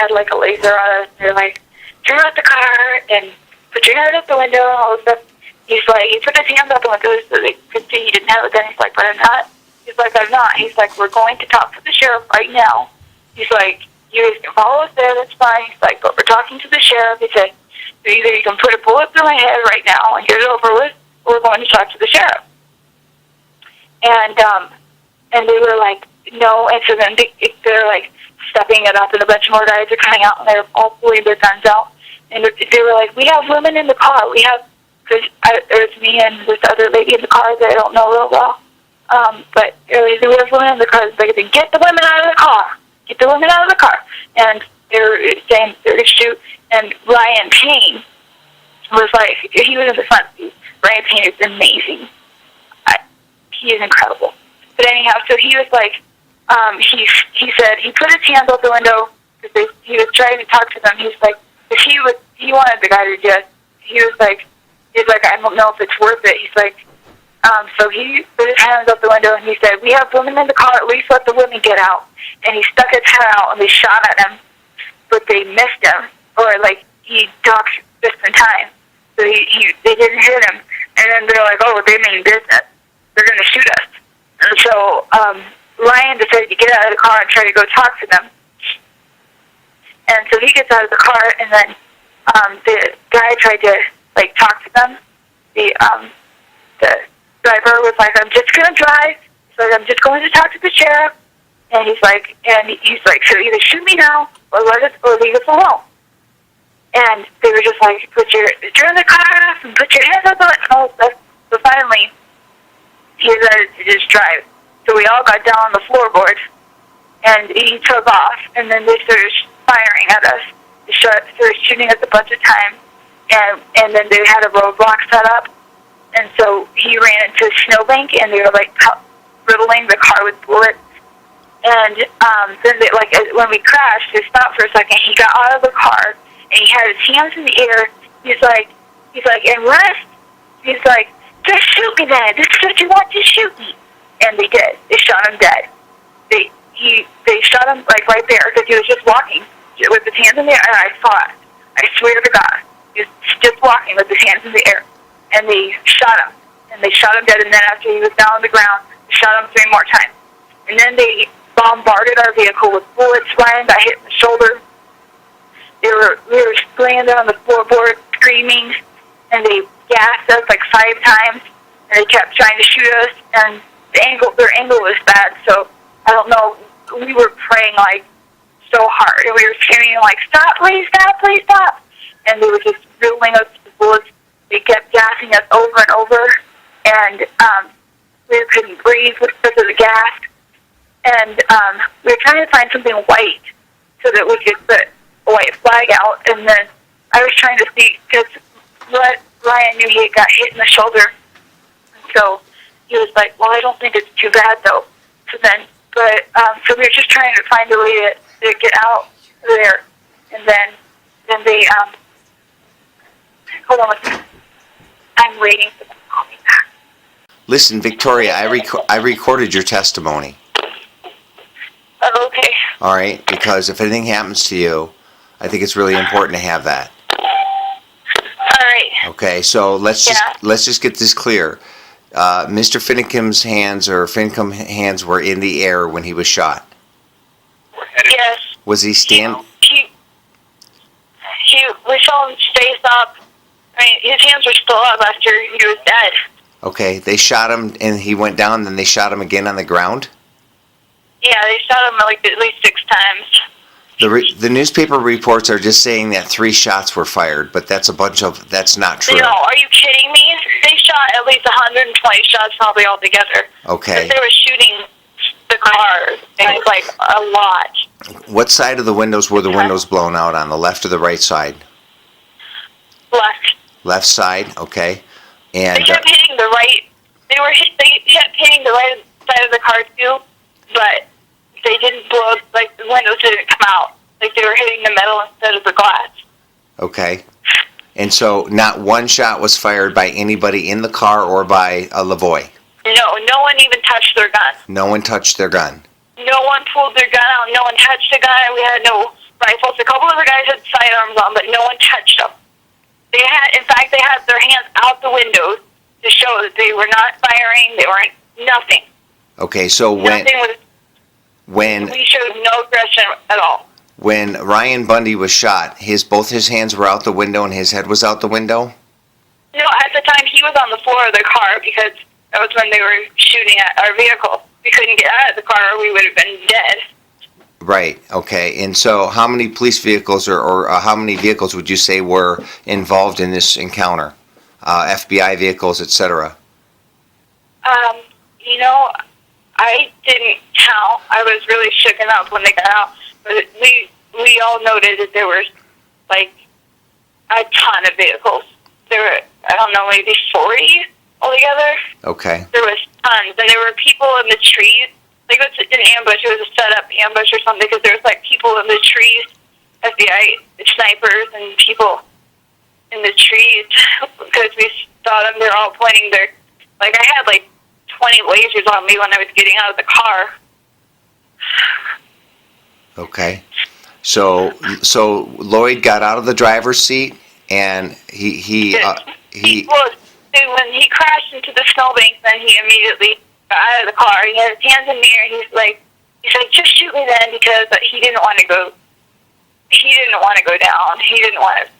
had like a laser on us. They're like, turn out the car and put your hand out the window and all this stuff. He's like, he put his hands out the window so they could see he didn't have a gun. He's like, but I'm not. He's like, I'm not. He's like, we're going to talk to the sheriff right now. He's like, you guys can follow us there, that's fine. He's like, but we're talking to the sheriff. He said, so either you can put a bullet through my head right now and get it over with, or we're going to talk to the sheriff. And they were like, no. And so then they're like stepping it up, and a bunch more guys are coming out, and they're all pulling their guns out. And they were like, we have women in the car. We have, because it was me and this other lady in the car that I don't know real well. But we have women in the car. They said, get the women out of the car. Get the women out of the car. And they were saying they're going to shoot. And Ryan Payne was like, he was in the front seat. Ryan Payne is amazing. He is incredible. But anyhow, so he was like, he said he put his hands out the window because he was trying to talk to them. He's like, he wanted the guy to just, he's like, I don't know if it's worth it. He's like, so he put his hands out the window and he said, we have women in the car, at least let the women get out. And he stuck his head out and they shot at him, but they missed him, or like he talked just in time. So they didn't hit him. And then they're like, oh, they mean business. They're going to shoot us. And so Ryan decided to get out of the car and try to go talk to them. And so he gets out of the car, and then the guy tried to like talk to them. The driver was like, I'm just going to drive. He's like, I'm just going to talk to the sheriff. And he's like, so either shoot me now or leave us alone. And they were just like, turn the car off and put your hands up on it. So finally, he decided to just drive. So we all got down on the floorboard, and he took off. And then they started firing at us. They started shooting us a bunch of times. And then they had a roadblock set up. And so he ran into a snowbank, and they were like riddling the car with bullets. And then they, like when we crashed, they stopped for a second. He got out of the car, and he had his hands in the air. He's like, and rest. He's like, just shoot me then. This is what you want, just shoot me. And they did. They shot him dead. They shot him like right there because he was just walking with his hands in the air, and I saw it. I swear to God, he was just walking with his hands in the air, and they shot him. And they shot him dead. And then after he was down on the ground, they shot him 3 more times. And then they bombarded our vehicle with bullets. Ryan got hit in the shoulder. We were laying there on the floorboard screaming, and they gassed us like 5 times, and they kept trying to shoot us, and their angle was bad, so I don't know, we were praying like so hard, and we were screaming like, stop, please stop, please stop, and they were just riddling us with bullets. They kept gassing us over and over, and we couldn't breathe because of the gas. And we were trying to find something white so that we could put a white flag out. And then I was trying to see, because Ryan knew he had got hit in the shoulder. And so he was like, well, I don't think it's too bad, though. So so we were just trying to find a way to get out there. And then they, hold on a second. I'm waiting for them to call me back. Listen, Victoria, I recorded your testimony. Oh, okay. All right, because if anything happens to you, I think it's really important to have that. All right. Okay, so let's just get this clear. Mr. Finnecombe's hands hands were in the air when he was shot. Yes. Was he stand? We saw him face up. I mean, his hands were still up after he was dead. Okay, they shot him and he went down, then they shot him again on the ground? Yeah, they shot him like at least 6 times. The newspaper reports are just saying that 3 shots were fired, but that's not true. No, are you kidding me? They shot at least 120 shots probably altogether. Okay. Because they were shooting the cars, and like a lot. What side of the windows were the windows blown out on, the left or the right side? Left. Left side, okay. And they kept hitting the right. They kept hitting the right side of the car too, but they didn't blow. Like the windows didn't come out. Like they were hitting the metal instead of the glass. Okay. And so not one shot was fired by anybody in the car or by a Lavoie? No one even touched their gun. No one touched their gun? No one pulled their gun out. No one touched the gun. We had no rifles. A couple of the guys had sidearms on, but no one touched them. In fact, they had their hands out the windows to show that they were not firing. They weren't nothing. Okay, so when we showed no aggression at all. When Ryan Bundy was shot, both his hands were out the window and his head was out the window? No, at the time he was on the floor of the car because that was when they were shooting at our vehicle. We couldn't get out of the car or we would have been dead. Right, okay. And so how many police vehicles or how many vehicles would you say were involved in this encounter? FBI vehicles, etc. I didn't count. I was really shooken up when they got out. But we all noted that there was, like, a ton of vehicles. There were, I don't know, maybe 40 altogether. Okay. There was tons. And there were people in the trees. Like, it was an ambush. It was a set-up ambush or something because there was, like, people in the trees, FBI snipers and people in the trees because we saw them. They're all pointing their, like, I had, like, 20 lasers on me when I was getting out of the car. Okay. So Lloyd got out of the driver's seat and he when he crashed into the snowbank, then he immediately got out of the car. He had his hands in the air. He's like, just shoot me then, because he didn't want to go. He didn't want to go down. He didn't want to,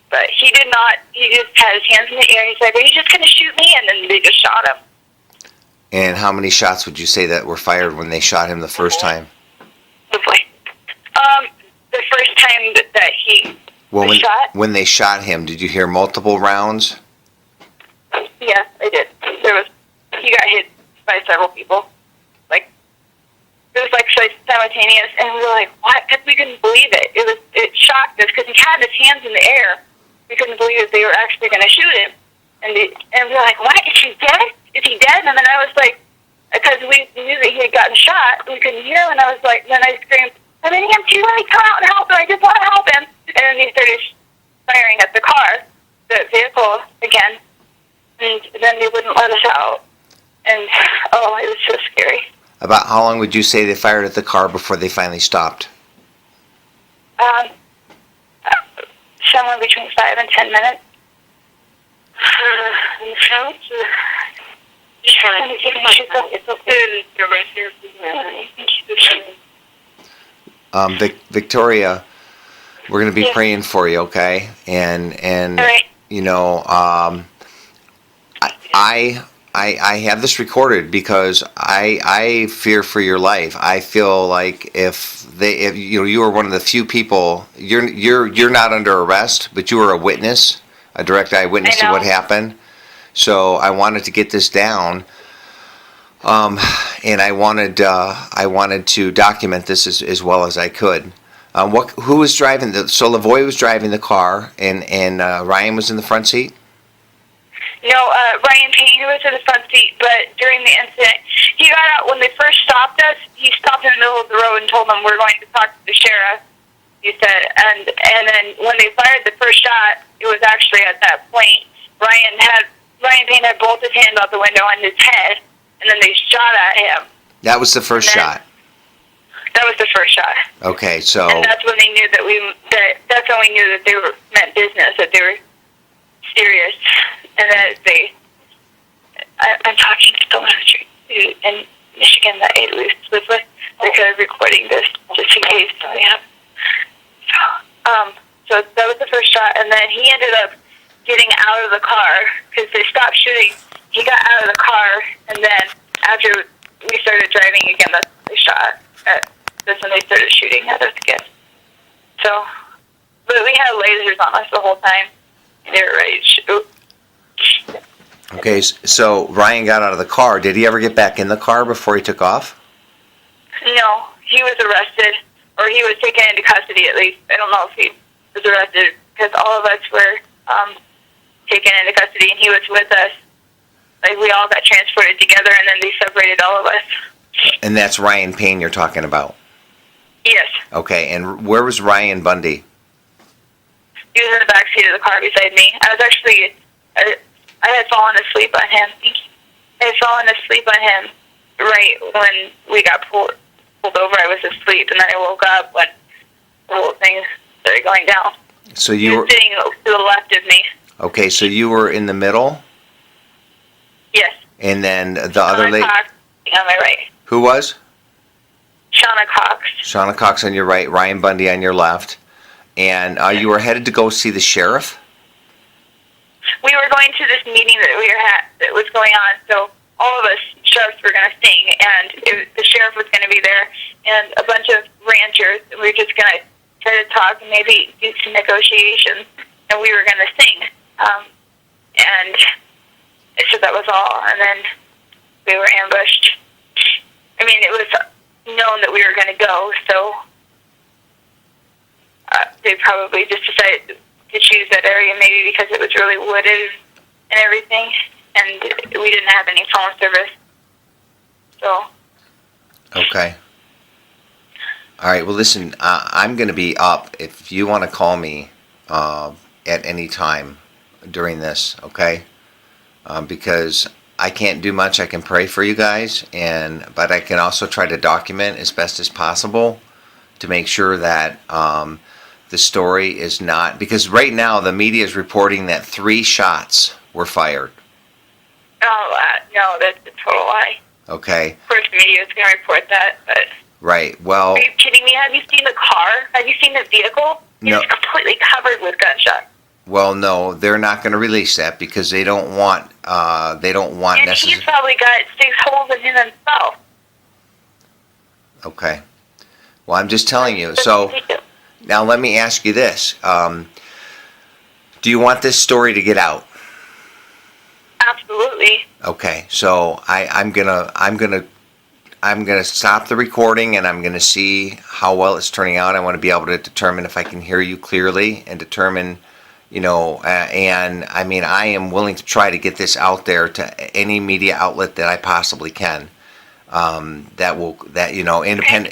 but he did not. He just had his hands in the air. He's like, are you just going to shoot me? And then they just shot him. And how many shots would you say that were fired when they shot him the first time? The first time that he was shot. When they shot him, did you hear multiple rounds? Yes, I did. He got hit by several people. Like, it was like simultaneous, and we were like, what? Because we couldn't believe it. It shocked us because he had his hands in the air. We couldn't believe that they were actually going to shoot him. And we were like, what? Is he dead? Is he dead? And then I was like, because we knew that he had gotten shot, we couldn't hear him, and I was like, then I screamed, I mean, I'm too late, come out and help him, I just want to help him. And then he started firing at the car, the vehicle again, and then they wouldn't let us out. And, it was so scary. About how long would you say they fired at the car before they finally stopped? Somewhere between 5 and 10 minutes. Victoria, we're going to be praying for you, okay? And right. I have this recorded because I fear for your life. I feel like if you are one of the few people, you're not under arrest, but you are a witness, a direct eyewitness to what happened. So I wanted to get this down, and I wanted to document this as well as I could. Who was driving so Lavoie was driving the car, and Ryan was in the front seat? No, Ryan Payne was in the front seat, but during the incident, he got out. When they first stopped us, he stopped in the middle of the road and told them, we're going to talk to the sheriff, he said. And then when they fired the first shot, it was actually at that point, Ryan Payne had both his hands out the window on his head, and then they shot at him. That was the first shot? That was the first shot. Okay, so... And that's when they knew that's when we knew that they meant business, that they were serious, and that I'm talking to someone in Michigan that I live with. They're recording this just in case. So that was the first shot, and then he ended up getting out of the car because they stopped shooting. He got out of the car, and then after we started driving again, that's when they shot. That's when they started shooting at us again. So, but we had lasers on us the whole time. They were ready to shoot. Okay, so Ryan got out of the car. Did he ever get back in the car before he took off? No, he was arrested, or he was taken into custody at least. I don't know if he was arrested, because all of us were taken into custody, and he was with us. Like, we all got transported together, and then they separated all of us. And that's Ryan Payne you're talking about? Yes. Okay, and where was Ryan Bundy? He was in the back seat of the car beside me. I was actually, I had fallen asleep on him. I had fallen asleep on him right when we got pulled over. I was asleep, and then I woke up when the whole thing started going down. So He you were was sitting to the left of me. okay. So you were in the middle, Yes. and then the other Shauna lady. Cox on my right. Who was? Shauna Cox. Shauna Cox on your right, Ryan Bundy on your left, and you were headed to go see the sheriff. We were going to this meeting that was going on, so all of us sheriffs were going to sing, and the sheriff was going to be there, and a bunch of ranchers. And we were just going to try to talk and maybe do some negotiations, and we were going to sing. And so that was all, and then we were ambushed. I mean, it was known that we were going to go, so they probably just decided to choose that area maybe because it was really wooded and everything, and we didn't have any phone service. So. Okay. All right. Well, listen, I'm going to be up if you want to call me at any time during this, okay? Because I can't do much. I can pray for you guys, but I can also try to document as best as possible to make sure that the story is not, because right now the media is reporting that 3 shots were fired. Oh, no, that's a total lie. Okay. Of course, the media is going to report that, but. Right. Well. Are you kidding me? Have you seen the car? Have you seen the vehicle? No. It's completely covered with gunshots. Well, no, they're not going to release that because they don't want. And he's probably got 6 holes in him himself. Okay. Well, I'm just telling you. So now let me ask you this: do you want this story to get out? Absolutely. Okay. So I'm gonna stop the recording and I'm gonna see how well it's turning out. I want to be able to determine if I can hear you clearly and determine. And I mean, I am willing to try to get this out there to any media outlet that I possibly can.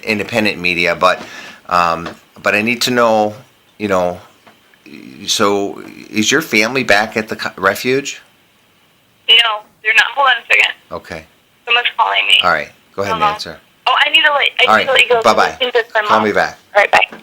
Independent media, but I need to know, so is your family back at the refuge? No, they're not. Hold on a second. Okay. Someone's calling me. All right. Go ahead and answer. Oh, I need to let you go. All right. Bye-bye. Call me back. All right, bye.